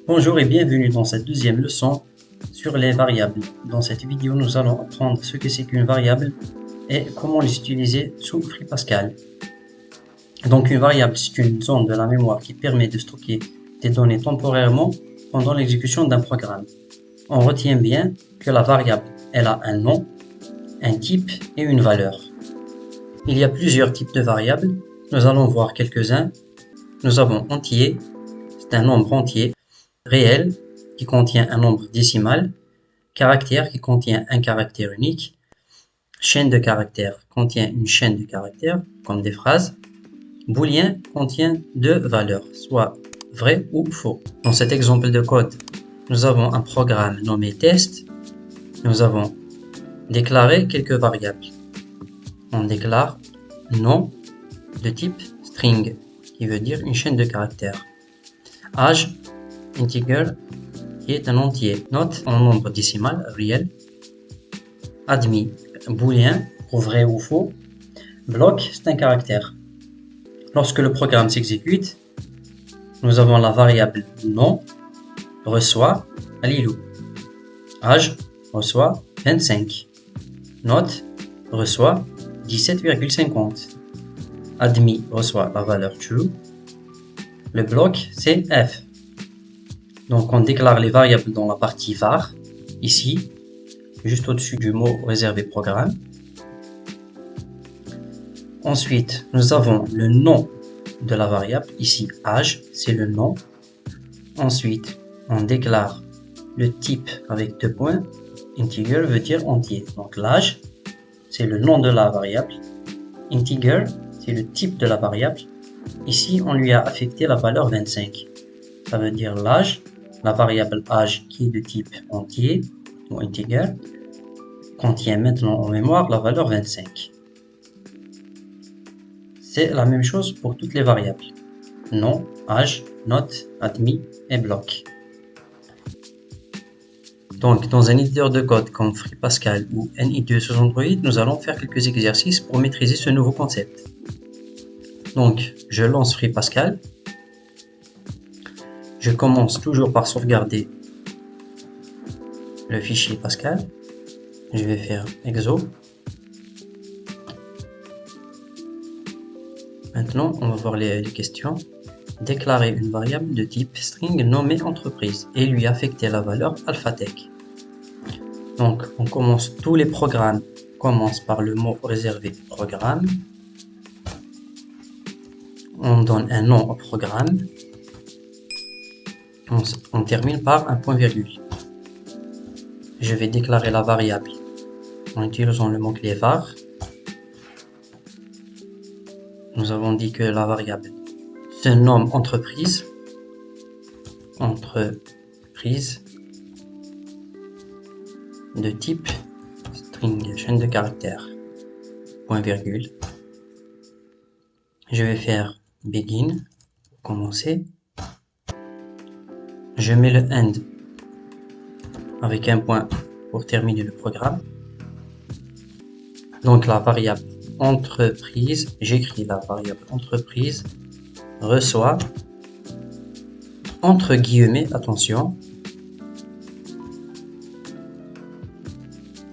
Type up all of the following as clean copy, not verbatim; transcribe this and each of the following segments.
Bonjour et bienvenue dans cette deuxième leçon sur les variables. Dans cette vidéo, nous allons apprendre ce que c'est qu'une variable et comment les utiliser sous Free Pascal. Donc une variable, c'est une zone de la mémoire qui permet de stocker des données temporairement pendant l'exécution d'un programme. On retient bien que la variable, elle a un nom, un type et une valeur. Il y a plusieurs types de variables. Nous allons voir quelques-uns. Nous avons entier, c'est un nombre entier. Réel, qui contient un nombre décimal. Caractère, qui contient un caractère unique. Chaîne de caractères contient une chaîne de caractères, comme des phrases. Booléen contient deux valeurs, soit vrai ou faux. Dans cet exemple de code, nous avons un programme nommé test. Nous avons déclaré quelques variables. On déclare nom de type string, qui veut dire une chaîne de caractères. Âge, integer, qui est un entier. Note en nombre décimal, réel. Admis, booléen, pour vrai ou faux. Bloc, c'est un caractère. Lorsque le programme s'exécute, nous avons la variable nom, reçoit Alilou. Âge, reçoit 25. Note, reçoit 17,50. Admis, reçoit la valeur true. Le bloc, c'est F. Donc on déclare les variables dans la partie var, ici, juste au-dessus du mot réservé programme. Ensuite, nous avons le nom de la variable, ici âge, c'est le nom. Ensuite, on déclare le type avec deux points. Integer veut dire entier. Donc l'âge, c'est le nom de la variable. Integer, c'est le type de la variable. Ici, on lui a affecté la valeur 25. Ça veut dire l'âge, la variable âge qui est de type entier ou integer, contient maintenant en mémoire la valeur 25. C'est la même chose pour toutes les variables. Nom, âge, note, admis et bloc. Donc, dans un éditeur de code comme Free Pascal ou NI2 sur Android, nous allons faire quelques exercices pour maîtriser ce nouveau concept. Donc, je lance Free Pascal. Je commence toujours par sauvegarder le fichier Pascal. Je vais faire exo. Maintenant, on va voir les questions. Déclarer une variable de type string nommée entreprise et lui affecter la valeur alphatech. Donc, on commence, tous les programmes commencent par le mot réservé programme. On donne un nom au programme. On termine par un point virgule. Je vais déclarer la variable en utilisant le mot-clé var. Nous avons dit que la variable se nomme entreprise. Entreprise de type string, chaîne de caractères, point virgule. Je vais faire begin, pour commencer. Je mets le end avec un point pour terminer le programme. Donc la variable entreprise, j'écris la variable entreprise, reçoit, entre guillemets, attention,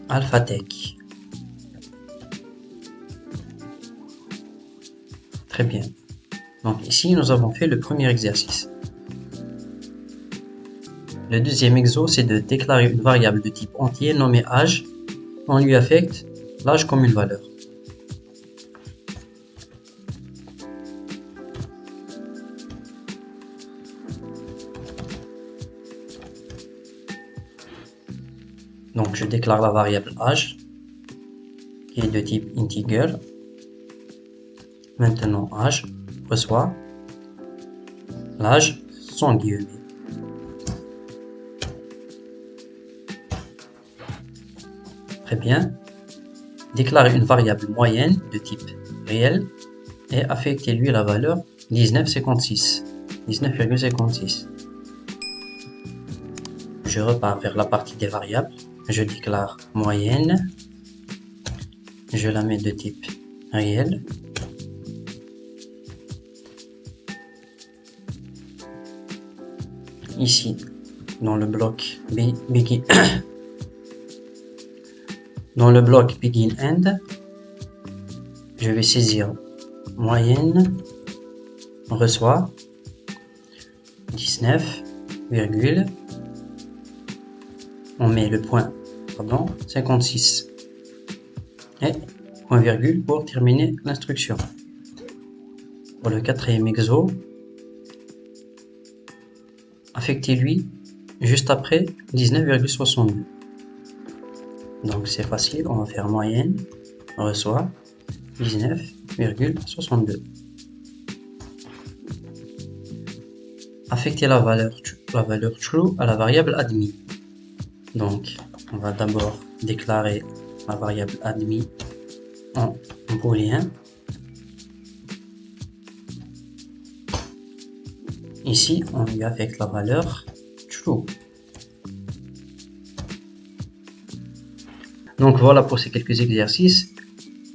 alphatech. Très bien. Donc ici, nous avons fait le premier exercice. Le deuxième exo, c'est de déclarer une variable de type entier nommée âge. On lui affecte l'âge comme une valeur. Donc je déclare la variable âge qui est de type integer. Maintenant âge reçoit l'âge sans guillemets. Très bien. Déclarer une variable moyenne de type réel et affecter lui la valeur 19,56. Je repars vers la partie des variables. Je déclare moyenne. Je la mets de type réel. ici, dans le bloc begin, dans le bloc begin end, je vais saisir moyenne, reçoit 19, virgule, on met le point, pardon, 56 et point virgule pour terminer l'instruction. Pour le quatrième exo, affectez-lui juste après 19,62. Donc c'est facile, on va faire moyenne, reçoit 19,62. Affecter la valeur true à la variable admis. Donc on va d'abord déclarer la variable admis en booléen. Ici, on lui affecte la valeur true. Donc voilà pour ces quelques exercices.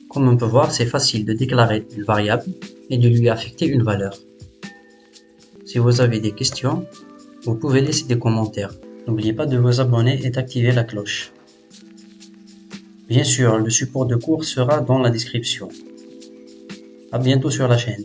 Comme on peut voir, c'est facile de déclarer une variable et de lui affecter une valeur. Si vous avez des questions, vous pouvez laisser des commentaires. N'oubliez pas de vous abonner et d'activer la cloche. Bien sûr, le support de cours sera dans la description. À bientôt sur la chaîne.